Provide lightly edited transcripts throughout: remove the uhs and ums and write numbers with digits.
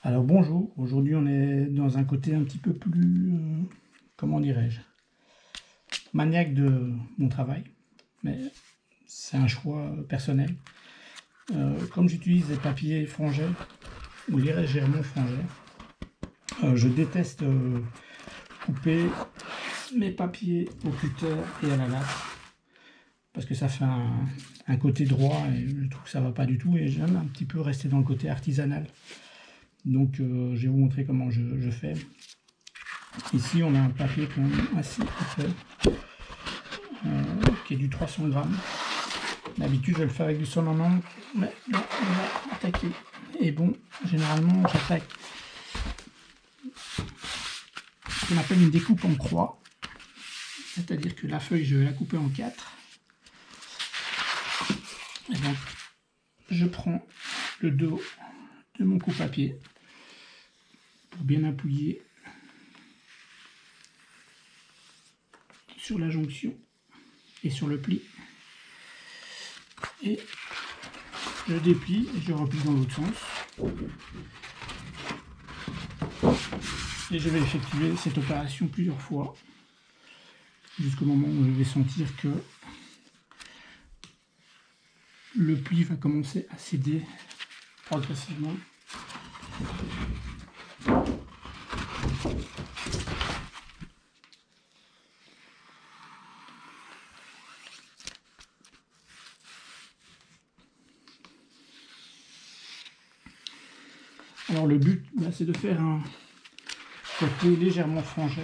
Alors bonjour, aujourd'hui on est dans un côté un petit peu plus, comment dirais-je, maniaque de mon travail, mais c'est un choix personnel. Comme j'utilise des papiers frangés, ou légèrement frangés, je déteste couper mes papiers au cutter et à la lame, parce que ça fait un côté droit et je trouve que ça va pas du tout, et j'aime un petit peu rester dans le côté artisanal. Donc je vais vous montrer comment je fais. Ici on a un papier quand même assez épais, qui est du 300 grammes. D'habitude je le fais avec du 190, mais là on va attaquer. Et bon, généralement j'attaque ce qu'on appelle une découpe en croix, c'est-à-dire que la feuille je vais la couper en 4. Et donc je prends le dos de mon coupe-papier pour bien appuyer sur la jonction et sur le pli, et je déplie et je replie dans l'autre sens, et je vais effectuer cette opération plusieurs fois jusqu'au moment où je vais sentir que le pli va commencer à céder progressivement. Alors le but, c'est de faire un côté légèrement frangé.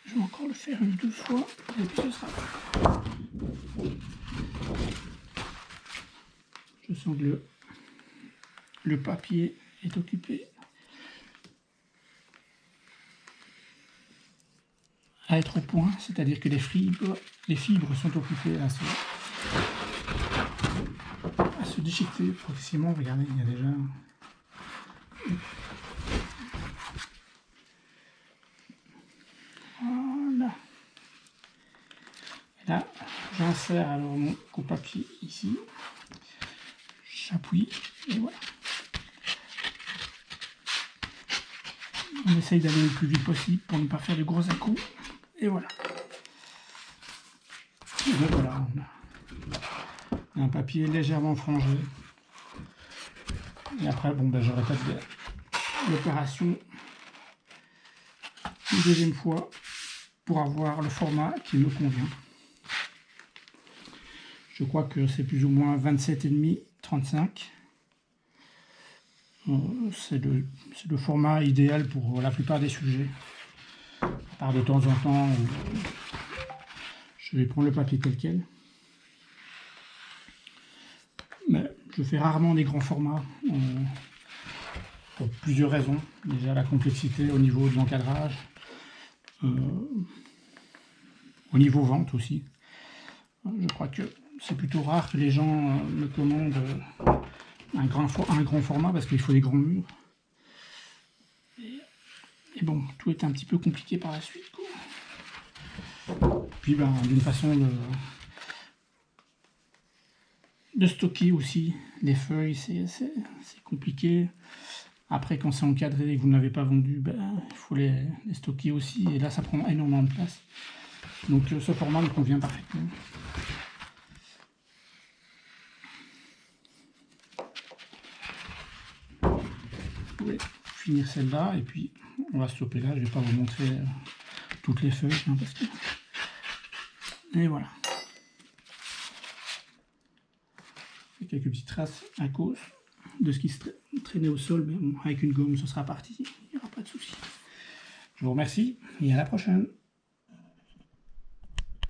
Je vais encore le faire une ou deux fois et puis ce sera fait. Je sens que le papier est occupé à être au point, c'est-à-dire que les fibres sont occupées à se déchiqueter progressivement. Regardez, il y a déjà... Voilà. Et là, j'insère alors mon coupe-papier ici. J'appuie et voilà. On essaye d'aller le plus vite possible pour ne pas faire de gros à-coups. Et voilà. Et donc voilà, on a un papier légèrement frangé. Et après, bon, je répète l'opération une deuxième fois pour avoir le format qui me convient. Je crois que c'est plus ou moins 27,5 35. C'est le format idéal pour la plupart des sujets. Par de temps en temps, je vais prendre le papier tel quel. Mais je fais rarement des grands formats, pour plusieurs raisons. Déjà la complexité au niveau de l'encadrage, au niveau vente aussi. Je crois que c'est plutôt rare que les gens me commandent un grand format, parce qu'il faut des grands murs. Et bon, tout est un petit peu compliqué par la suite, quoi. Puis d'une façon de stocker aussi les feuilles, c'est compliqué. Après, quand c'est encadré et que vous n'avez pas vendu, il faut les stocker aussi, et là ça prend énormément de place. Donc ce format me convient parfaitement. Vous pouvez finir celle-là, et puis on va stopper là. Je ne vais pas vous montrer toutes les feuilles, parce que... Et voilà. Et quelques petites traces à cause de ce qui se traînait au sol, mais bon, avec une gomme, ce sera parti. Il n'y aura pas de souci. Je vous remercie et à la prochaine.